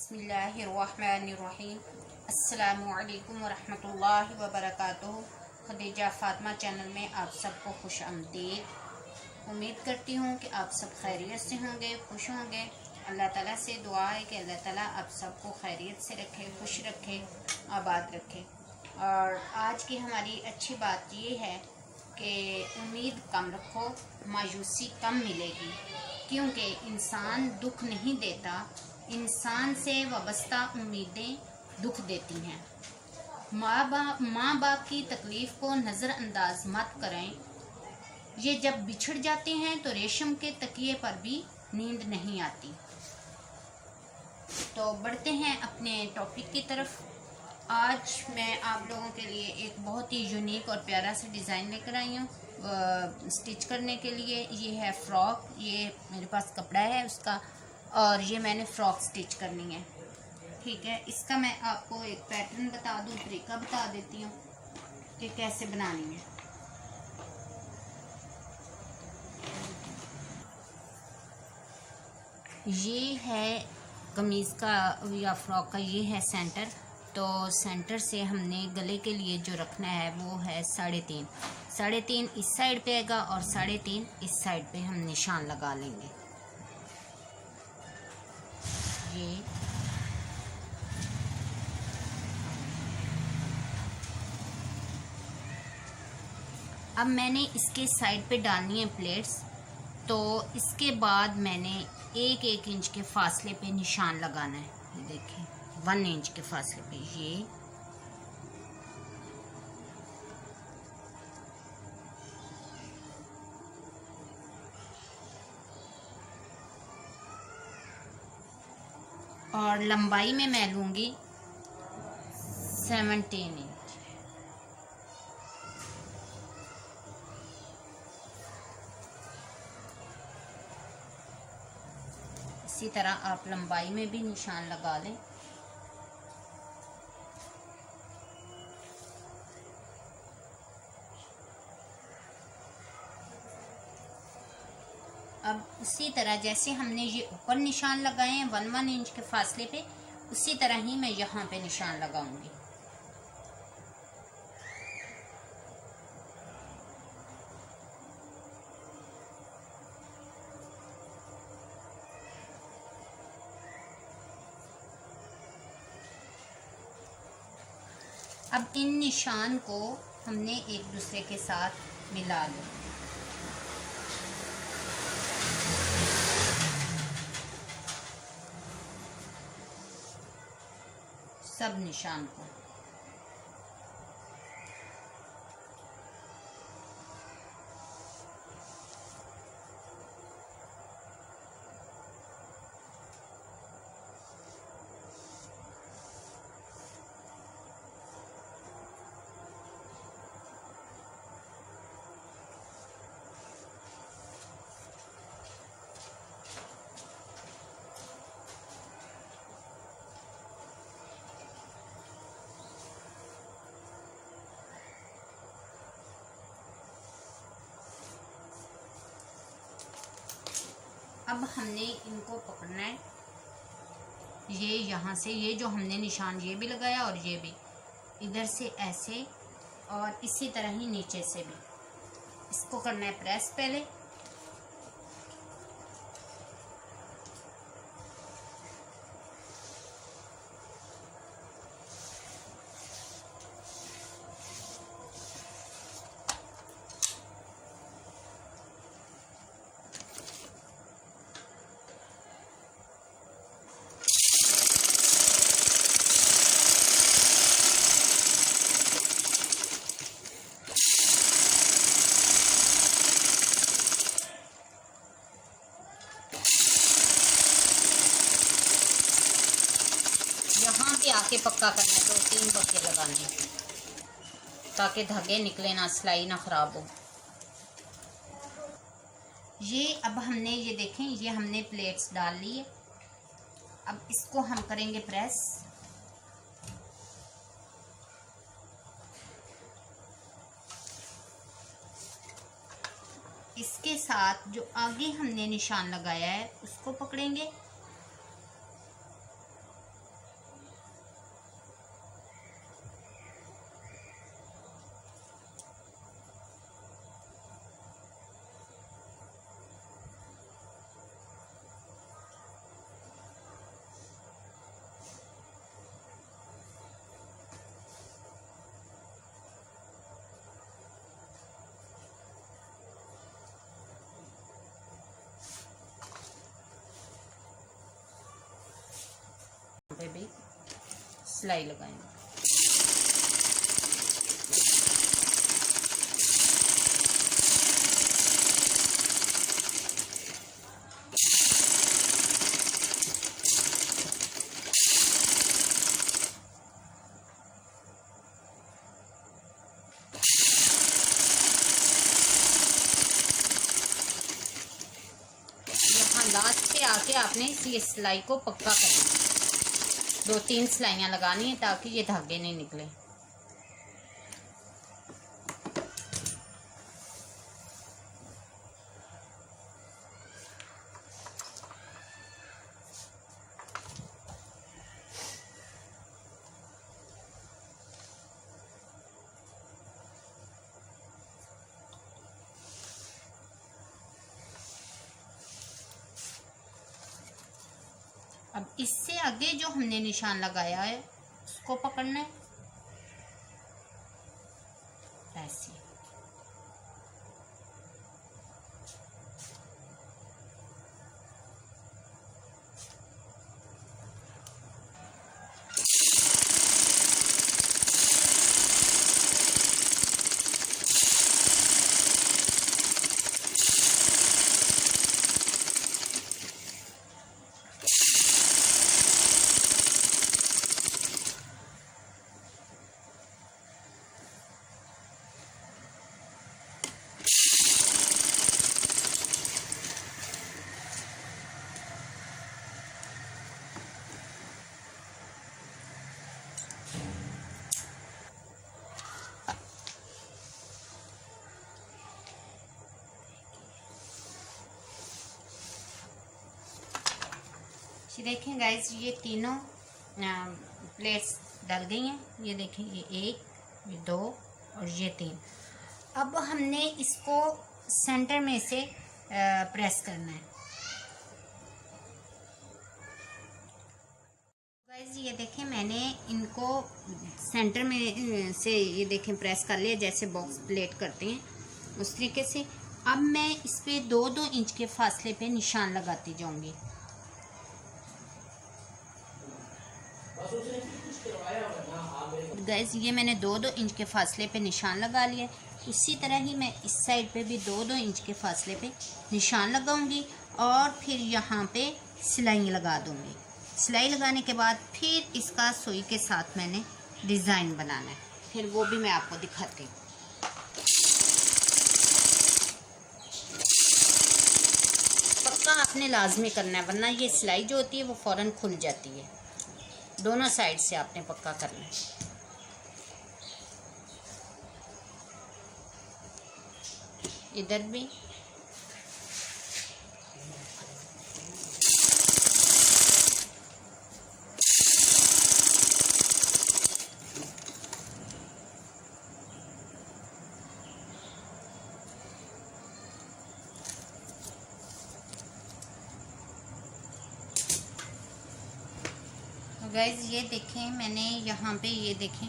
बिस्मिल्लाहिर्रहमानिर्रहीम। अस्सलामुअलैकुम वरहमतुल्लाहि वबरकातुहू। खदीजा फ़ातिमा चैनल में आप सबको खुश आमदीद। उम्मीद करती हूँ कि आप सब खैरियत से होंगे, खुश होंगे। अल्लाह ताला से दुआ है कि अल्लाह ताला आप सबको खैरियत से रखे, खुश रखे, आबाद रखे। और आज की हमारी अच्छी बात ये है कि उम्मीद कम रखो, मायूसी कम मिलेगी, क्योंकि इंसान दुख नहीं देता, इंसान से वाबस्ता उम्मीदें दुख देती हैं। माँ बाप की तकलीफ़ को नज़रअंदाज मत करें। ये जब बिछड़ जाते हैं तो रेशम के तकिए पर भी नींद नहीं आती। तो बढ़ते हैं अपने टॉपिक की तरफ। आज मैं आप लोगों के लिए एक बहुत ही यूनिक और प्यारा सा डिज़ाइन लेकर आई हूँ स्टिच करने के लिए। ये है फ्रॉक, ये मेरे पास कपड़ा है उसका, और ये मैंने फ़्रॉक स्टिच करनी है। ठीक है, इसका मैं आपको एक पैटर्न बता दूँ, तरीका बता देती हूँ कि कैसे बनानी है। ये है कमीज़ का या फ्रॉक का, ये है सेंटर। तो सेंटर से हमने गले के लिए जो रखना है वो है 3.5। 3.5 इस साइड पे आएगा और 3.5 इस साइड पे हम निशान लगा लेंगे। ये अब मैंने इसके साइड पे डालनी है प्लेट्स। तो इसके बाद मैंने 1 इंच के फासले पे निशान लगाना है। ये देखिए 1 इंच के फासले पे ये और लंबाई में मैं लूँगी 17 इंच। इसी तरह आप लंबाई में भी निशान लगा लें। अब उसी तरह जैसे हमने ये ऊपर निशान लगाए हैं 1 इंच के फासले पे, उसी तरह ही मैं यहाँ पे निशान लगाऊंगी। अब इन निशान को हमने एक दूसरे के साथ मिला लिया। सब निशान को अब हमने इनको पकड़ना है। ये यहाँ से, ये जो हमने निशान ये भी लगाया और ये भी, इधर से ऐसे और इसी तरह ही नीचे से भी इसको करना है प्रेस पहले। यहाँ पे आके पक्का करना है, 2-3 पक्के लगाने ताकि धागे निकले ना, सिलाई ना ख़राब हो। ये अब हमने ये देखें, ये हमने प्लेट्स डाल ली है। अब इसको हम करेंगे प्रेस। इसके साथ जो आगे हमने निशान लगाया है उसको पकड़ेंगे सिलाई लगाएंगे। लास्ट पे आके आपने इस सिलाई को पक्का करना है। 2-3 सिलाइयाँ लगानी है ताकि ये धागे नहीं निकले। अब इससे आगे जो हमने निशान लगाया है उसको पकड़ना है ऐसे। ये देखें गाइस, ये तीनों प्लेट्स डल गई हैं। ये देखें, ये 1, ये 2 और ये 3। अब हमने इसको सेंटर में से प्रेस करना है। गाइस ये देखें, मैंने इनको सेंटर में से ये देखें प्रेस कर लिया, जैसे बॉक्स प्लेट करते हैं उस तरीके से। अब मैं इस पे 2-2 इंच के फासले पे निशान लगाती जाऊंगी। गाइस ये मैंने 2-2 इंच के फासले पे निशान लगा लिया। उसी तरह ही मैं इस साइड पे भी 2-2 इंच के फासले पे निशान लगाऊंगी और फिर यहाँ पे सिलाई लगा दूंगी। सिलाई लगाने के बाद फिर इसका सुई के साथ मैंने डिज़ाइन बनाना है, फिर वो भी मैं आपको दिखाती हूँ। पक्का आपने लाजमी करना है, वरना ये सिलाई जो होती है वो फ़ौरन खुल जाती है। दोनों साइड से आपने पक्का करना है। इधर भी गाइस ये देखें, मैंने यहाँ पे ये देखें,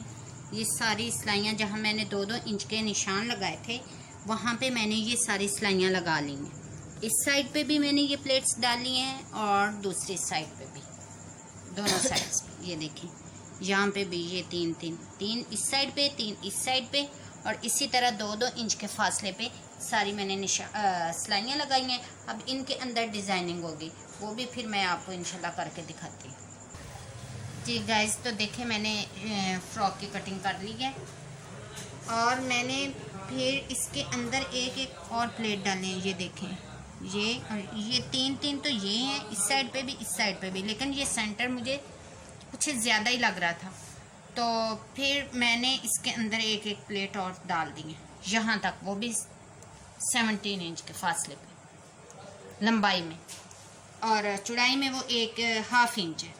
ये सारी सिलाइयाँ जहाँ मैंने 2-2 इंच के निशान लगाए थे वहाँ पे मैंने ये सारी सिलाइयाँ लगा ली हैं। इस साइड पे भी मैंने ये प्लेट्स डाली हैं और दूसरी साइड पे भी, दोनों साइड्स पे। ये देखें, यहाँ पे भी ये 3 इस साइड पे, 3 इस साइड पे, और इसी तरह 2-2 इंच के फासले पे सारी मैंने सिलाइयाँ लगाई हैं। अब इनके अंदर डिज़ाइनिंग होगी, वो भी फिर मैं आपको इंशाल्लाह करके दिखाती हूँ। जी गाइस, तो देखें मैंने फ्रॉक की कटिंग कर ली है और मैंने फिर इसके अंदर एक और प्लेट डाले हैं। ये देखें, ये और ये 3 तो ये हैं, इस साइड पे भी, इस साइड पे भी, लेकिन ये सेंटर मुझे कुछ ज़्यादा ही लग रहा था, तो फिर मैंने इसके अंदर एक प्लेट और डाल दी है यहाँ तक, वो भी 17 इंच के फासले पे लंबाई में, और चौड़ाई में वो 1/2 इंच है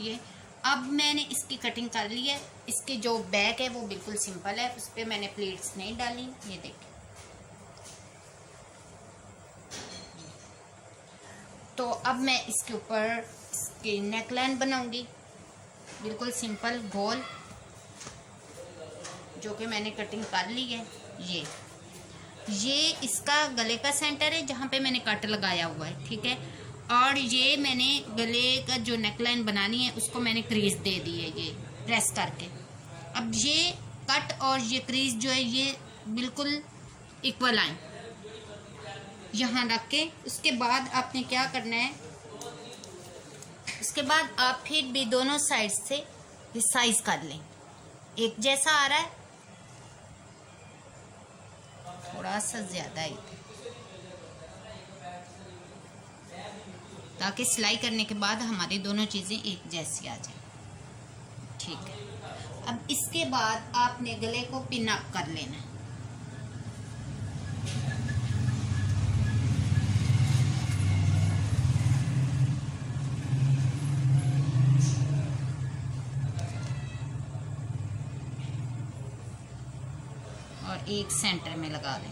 ये। अब मैंने इसकी कटिंग कर ली है। इसकी जो बैक है वो बिल्कुल सिंपल है, उस पर मैंने प्लेट्स नहीं डाली। ये देखिए, तो अब मैं इसके ऊपर इसकी नेकलाइन बनाऊंगी, बिल्कुल सिंपल गोल, जो कि मैंने कटिंग कर ली है। ये इसका गले का सेंटर है जहाँ पे मैंने कट लगाया हुआ है, ठीक है। और ये मैंने गले का जो नेकलाइन बनानी है उसको मैंने क्रीज दे दी है ये प्रेस करके। अब ये कट और ये क्रीज जो है ये बिल्कुल इक्वल आए यहाँ रख के। उसके बाद आपने क्या करना है, उसके बाद आप फिर भी दोनों साइड से ये साइज कर लें। एक जैसा आ रहा है, थोड़ा सा ज्यादा ही, ताकि सिलाई करने के बाद हमारी दोनों चीजें एक जैसी आ जाए। ठीक है, अब इसके बाद आपने गले को पिन अप कर लेना है। और एक सेंटर में लगा दें।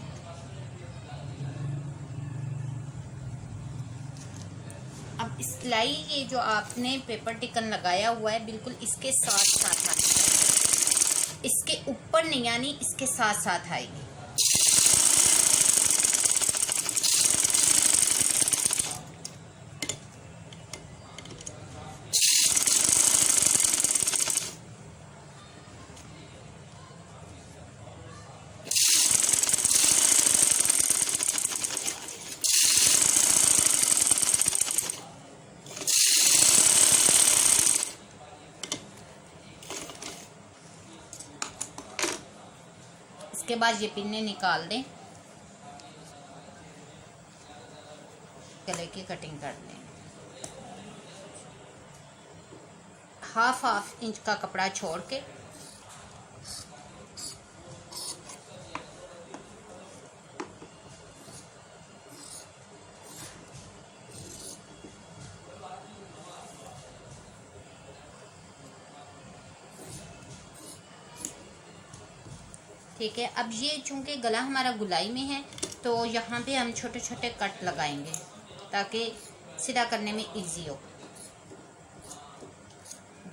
अब सिलाई ये जो आपने पेपर टिकन लगाया हुआ है बिल्कुल इसके साथ साथ आनी चाहिए, इसके ऊपर नहीं, यानी इसके साथ साथ आएगी। इसके बाद ये पिन्ने निकाल दें, गले की कटिंग कर दें। हाफ इंच का कपड़ा छोड़ के ठीक है। अब ये चूंकि गला हमारा गुलाई में है तो यहाँ पे हम छोटे छोटे कट लगाएंगे ताकि सीधा करने में इजी हो।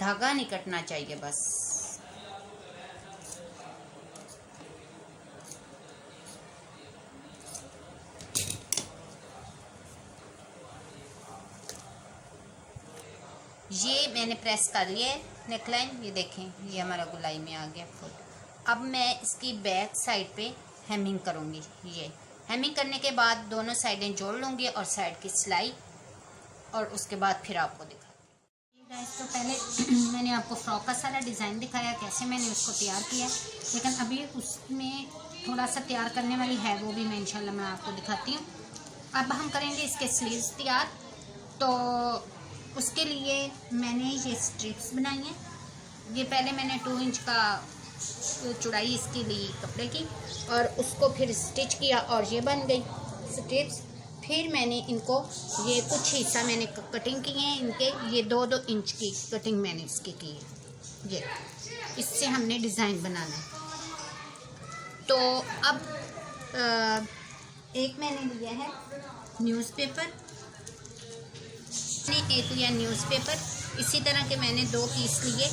धागा नहीं कटना चाहिए बस। ये मैंने प्रेस कर लिया है नेकलाइन, ये देखें ये हमारा गुलाई में आ गया फुल। अब मैं इसकी बैक साइड पे हेमिंग करूँगी। ये हेमिंग करने के बाद दोनों साइडें जोड़ लूँगी और साइड की सिलाई, और उसके बाद फिर आपको दिखाती हूँ। गाइस तो पहले मैंने आपको फ्रॉक का सारा डिज़ाइन दिखाया कैसे मैंने उसको तैयार किया, लेकिन अभी उसमें थोड़ा सा तैयार करने वाली है, वो भी मैं इंशाल्लाह मैं आपको दिखाती हूँ। अब हम करेंगे इसके स्लीव्स तैयार। तो उसके लिए मैंने ये स्ट्रिप्स बनाई हैं। ये पहले मैंने 2 इंच का चौड़ाई इसकी ली कपड़े की और उसको फिर स्टिच किया और ये बन गई स्ट्रिप्स। फिर मैंने इनको ये कुछ हिस्सा मैंने कटिंग किए हैं इनके, ये 2-2 इंच की कटिंग मैंने इसकी की है। ये इससे हमने डिज़ाइन बनाना है। तो अब एक मैंने लिया है न्यूज़पेपर, एक लिया न्यूज़पेपर, इसी तरह के मैंने 2 पीस लिए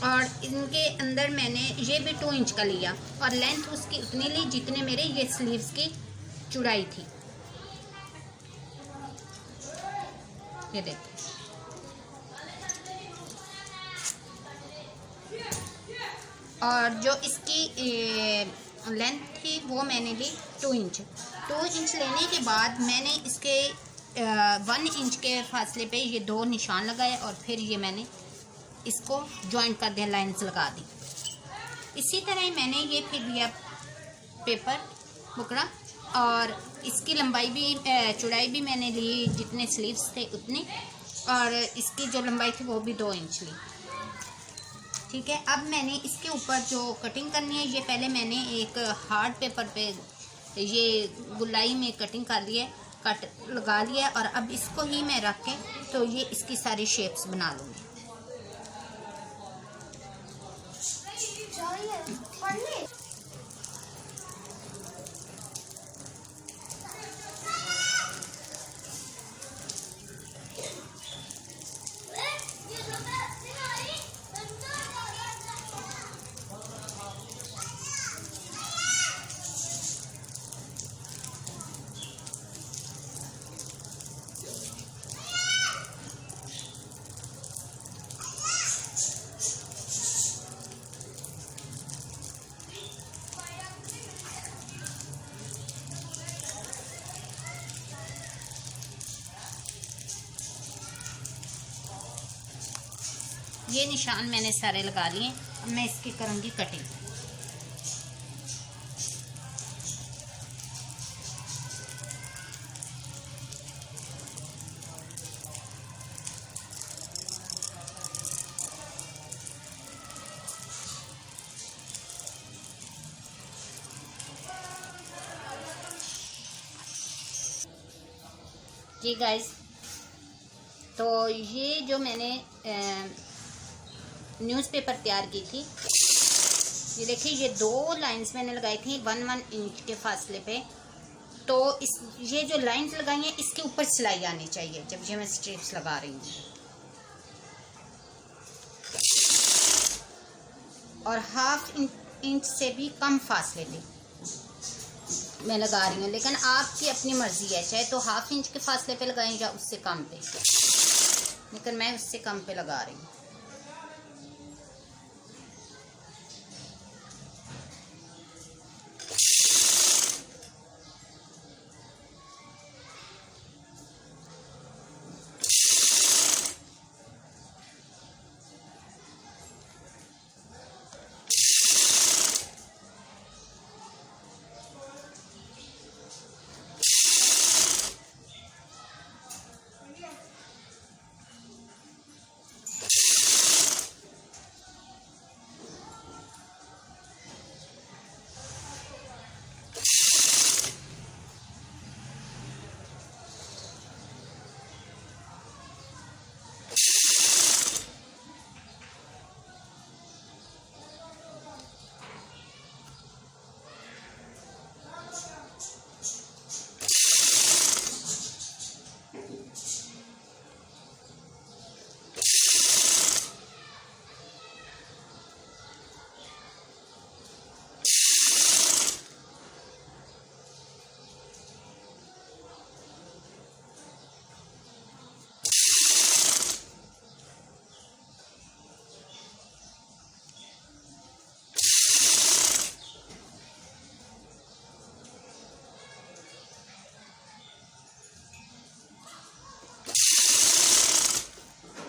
और इनके अंदर मैंने ये भी 2 इंच का लिया और लेंथ उसकी उतनी ली जितने मेरे ये स्लीव्स की चौड़ाई थी। ये देखिए, और जो इसकी लेंथ थी वो मैंने ली 2 इंच। 2 इंच लेने के बाद मैंने इसके 1 इंच के फासले पे ये 2 निशान लगाए और फिर ये मैंने इसको जॉइंट कर दिया, लाइंस लगा दी। इसी तरह मैंने ये फिर लिया पेपर बुकड़ा और इसकी लंबाई भी चौड़ाई भी मैंने ली जितने स्लीव्स थे उतने, और इसकी जो लंबाई थी वो भी 2 इंच ली। ठीक है, अब मैंने इसके ऊपर जो कटिंग करनी है, ये पहले मैंने एक हार्ड पेपर पे ये गुलाई में कटिंग कर ली है, कट लगा लिया, और अब इसको ही मैं रख के तो ये इसकी सारी शेप्स बना लूँगी। ये निशान मैंने सारे लगा लिए। अब मैं इसकी करूँगी कटिंग। जी गाइस, तो ये जो मैंने न्यूज़पेपर तैयार की थी, ये देखिए, ये 2 लाइंस मैंने लगाई थी 1-1 इंच के फासले पे। तो ये जो लाइंस लगाई हैं इसके ऊपर सिलाई आनी चाहिए जब ये मैं स्ट्रिप्स लगा रही हूँ। और 1/2 इंच से भी कम फासले पे मैं लगा रही हूँ, लेकिन आपकी अपनी मर्जी है, चाहे तो 1/2 इंच के फासले पे लगाएं या उससे कम पे, लेकिन मैं उससे कम पे लगा रही हूँ।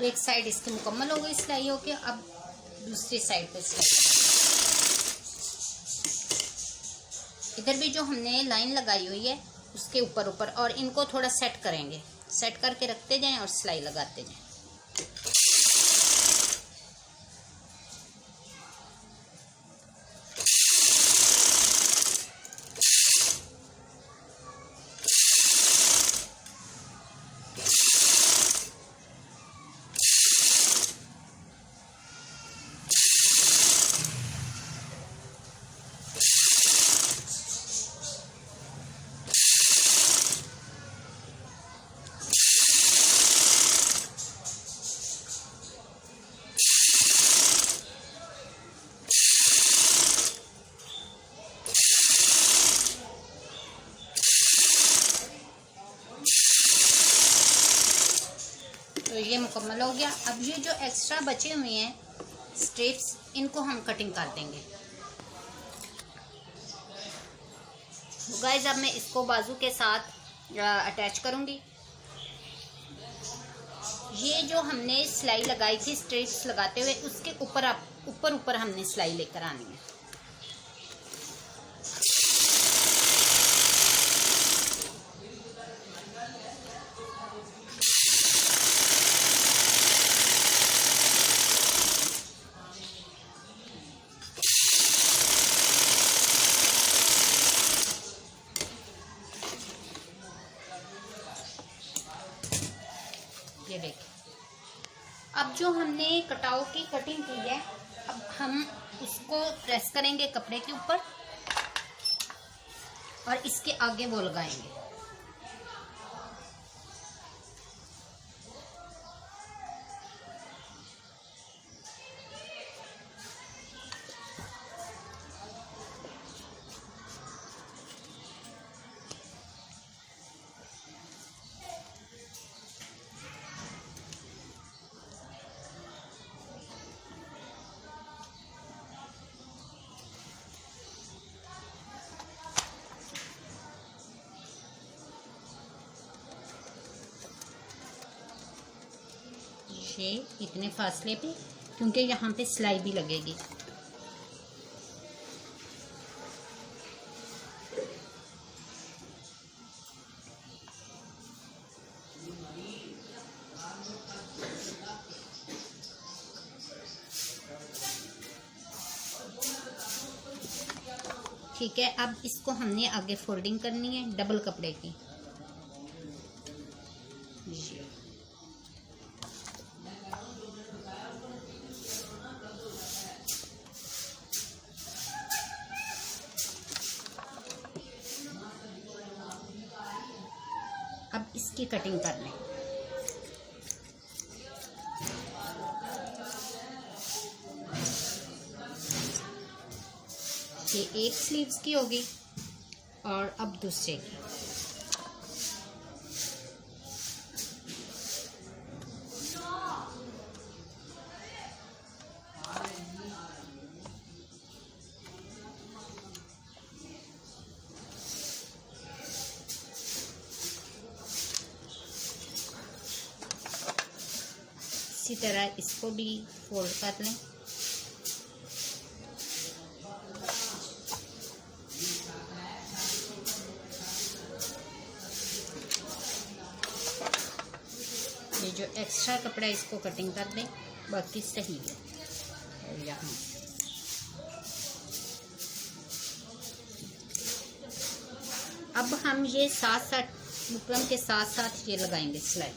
एक साइड इसकी मुकम्मल हो गई सिलाई होके, अब दूसरी साइड पे सिलाई। इधर भी जो हमने लाइन लगाई हुई है उसके ऊपर ऊपर, और इनको थोड़ा सेट करेंगे, सेट करके रखते जाएं और सिलाई लगाते जाएं। तो ये मुकम्मल हो गया। अब ये जो एक्स्ट्रा बचे हुए हैं स्ट्रिप्स, इनको हम कटिंग कर देंगे। गाइस, अब मैं इसको बाजू के साथ अटैच करूँगी। ये जो हमने सिलाई लगाई थी स्ट्रिप्स लगाते हुए, उसके ऊपर ऊपर हमने सिलाई लेकर आनी है। ये देखिए, अब जो हमने कटाव की कटिंग की है, अब हम उसको प्रेस करेंगे कपड़े के ऊपर और इसके आगे वो लगाएंगे। ये इतने फासले पे क्योंकि यहाँ पे सिलाई भी लगेगी। ठीक है, अब इसको हमने आगे फोल्डिंग करनी है डबल कपड़े की। अब इसकी कटिंग कर लें। ये एक स्लीव्स की होगी और अब दूसरे की। इसी तरह इसको भी फोल्ड कर लें। ये जो एक्स्ट्रा कपड़ा है इसको कटिंग कर दें, बाकी सही है। और यहाँ अब हम ये साथ साथ बुकरम के साथ साथ ये लगाएंगे सिलाई।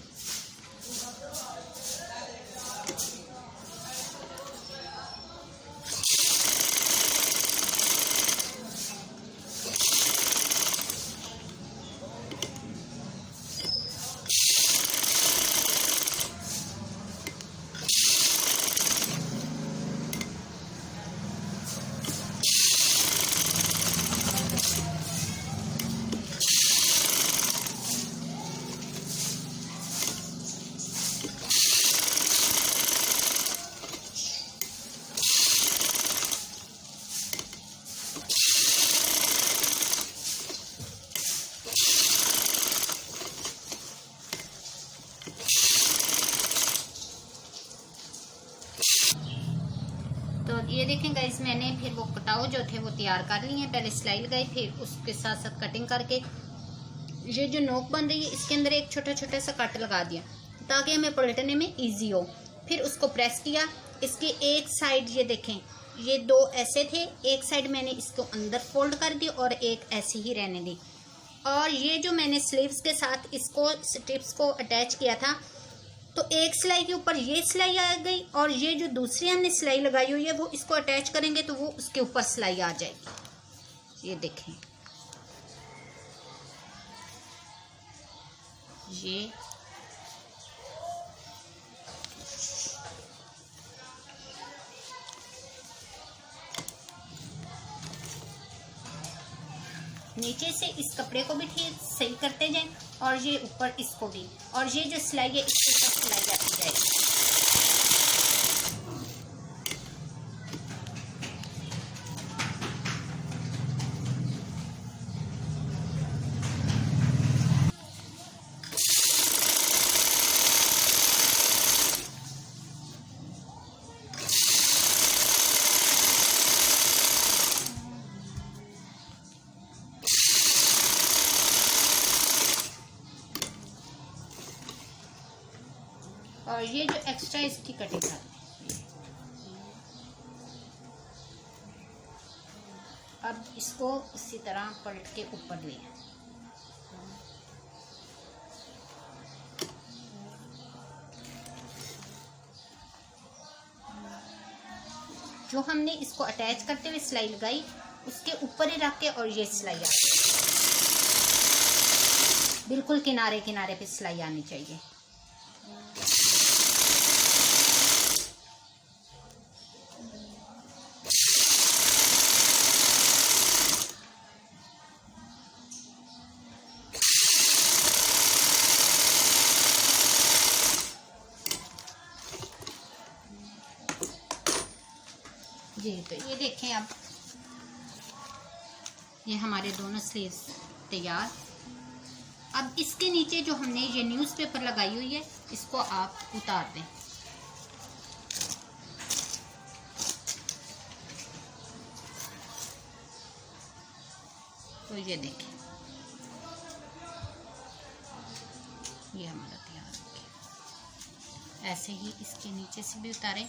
तो ये देखें गाइस, मैंने फिर वो कटाव जो थे वो तैयार कर लिए हैं। पहले सिलाई लगाई, फिर उसके साथ साथ कटिंग करके ये जो नोक बन रही है इसके अंदर एक छोटा छोटा सा कट लगा दिया ताकि हमें पलटने में इजी हो। फिर उसको प्रेस किया। इसकी एक साइड ये देखें, ये दो ऐसे थे, एक साइड मैंने इसको अंदर फोल्ड कर दी और एक ऐसी ही रहने दी। और ये जो मैंने स्लीव्स के साथ इसको स्ट्रिप्स को अटैच किया था, तो एक सिलाई के ऊपर ये सिलाई आ गई और ये जो दूसरी हमने सिलाई लगाई हुई है वो इसको अटैच करेंगे तो वो उसके ऊपर सिलाई आ जाएगी। ये देखें, ये नीचे से इस कपड़े को भी ठीक सही करते जाएं और ये ऊपर इसको भी, और ये जो सिलाई है इसके ऊपर सिलाई आती जाएगी। और ये जो एक्स्ट्रा इसकी कटिंग कर दें। अब इसको इसी तरह पलट के ऊपर ले आए। जो हमने इसको अटैच करते हुए सिलाई लगाई उसके ऊपर ही रख के और ये सिलाई आती है, बिल्कुल किनारे किनारे पे सिलाई आनी चाहिए। जी, तो ये देखें, अब ये हमारे दोनों स्लीव्स तैयार। अब इसके नीचे जो हमने ये न्यूज़पेपर लगाई हुई है इसको आप उतार दें। तो ये देखिए, ये हमारा तैयार हो गया। ऐसे ही इसके नीचे से भी उतारें।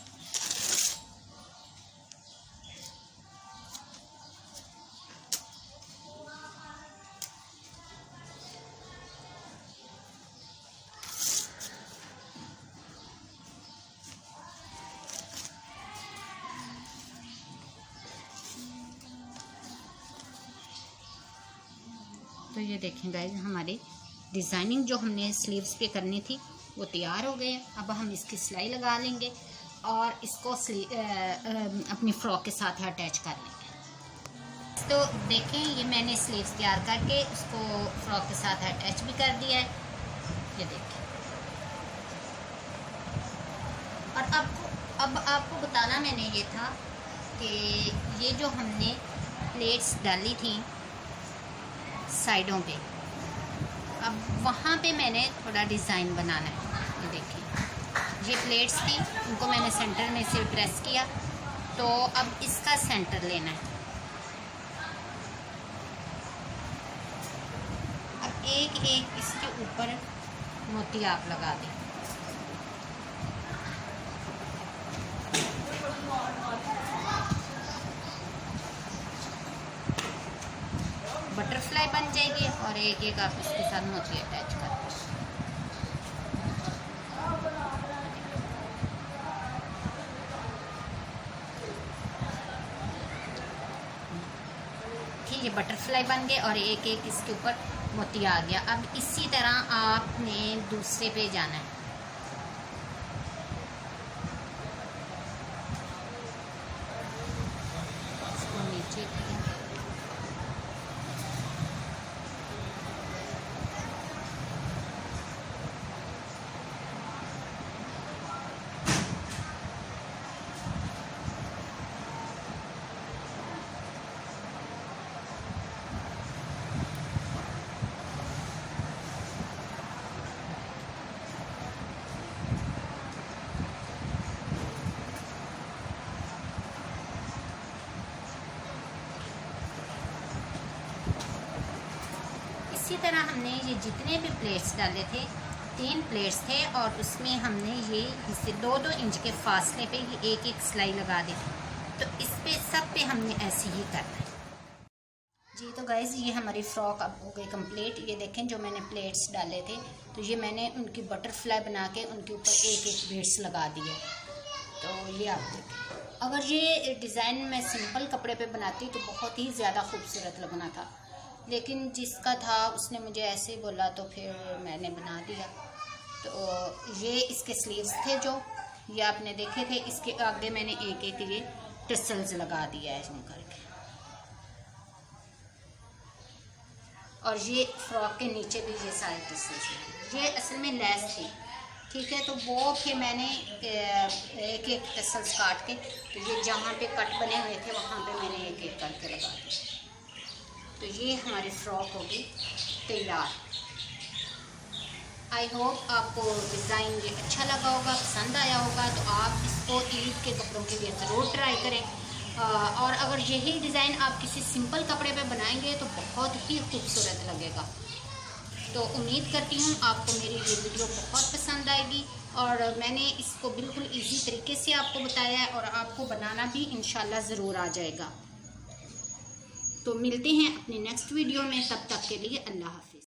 तो ये देखें गाइस, हमारी डिज़ाइनिंग जो हमने स्लीव्स पे करनी थी वो तैयार हो गए। अब हम इसकी सिलाई लगा लेंगे और इसको अपनी फ्रॉक के साथ अटैच कर लेंगे। तो देखें, ये मैंने स्लीव्स तैयार करके उसको फ्रॉक के साथ अटैच भी कर दिया है, ये देखें। और अब आपको बताना मैंने ये था कि ये जो हमने प्लेट्स डाली थी साइडों पे, अब वहाँ पे मैंने थोड़ा डिज़ाइन बनाना है। ये देखिए, ये प्लेट्स थी, उनको मैंने सेंटर में से प्रेस किया, तो अब इसका सेंटर लेना है। अब एक एक इसके ऊपर मोती आप लगा दें। बटरफ्लाई बन जाएगी और एक एक आप इसके साथ मोती अटैच कर दें। ठीक है, बटरफ्लाई बन गए और एक एक इसके ऊपर मोती आ गया। अब इसी तरह आपने दूसरे पे जाना है। इसको नीचे किया, इसी तरह हमने ये जितने भी प्लेट्स डाले थे, 3 प्लेट्स थे, और उसमें हमने ये हिस्से 2-2 इंच के फासले पे ये एक एक सिलाई लगा दी थी। तो इस पे सब पे हमने ऐसे ही करना है जी। तो गाइज़, ये हमारी फ्रॉक अब हो गई कंप्लीट। ये देखें, जो मैंने प्लेट्स डाले थे तो ये मैंने उनकी बटरफ्लाई बना के उनके ऊपर एक एक बीड्स लगा दिए। तो ये आप देखें, अगर ये डिज़ाइन मैं सिंपल कपड़े पे बनाती तो बहुत ही ज़्यादा खूबसूरत लगना था, लेकिन जिसका था उसने मुझे ऐसे ही बोला तो फिर मैंने बना दिया। तो ये इसके स्लीव्स थे जो ये आपने देखे थे, इसके आगे मैंने एक एक ये टसल्स लगा दिया है यूँ करके, और ये फ्रॉक के नीचे भी ये सारे टसल्स। ये असल में लेस थी, ठीक है, तो वो फिर मैंने एक एक टसल्स काट के, तो ये जहाँ पे कट बने हुए थे वहाँ पे मैंने एक एक करके लगा दिया। तो ये हमारी फ्रॉक होगी तैयार। आई होप आपको डिज़ाइन ये अच्छा लगा होगा, पसंद आया होगा। तो आप इसको ईद के कपड़ों के लिए ज़रूर ट्राई करें। और अगर यही डिज़ाइन आप किसी सिंपल कपड़े पे बनाएंगे तो बहुत ही खूबसूरत लगेगा। तो उम्मीद करती हूँ आपको मेरी ये वीडियो बहुत पसंद आएगी, और मैंने इसको बिल्कुल इजी तरीके से आपको बताया है, और आपको बनाना भी इंशाल्लाह ज़रूर आ जाएगा। तो मिलते हैं अपने नेक्स्ट वीडियो में, तब तक के लिए अल्लाह हाफ़िज़।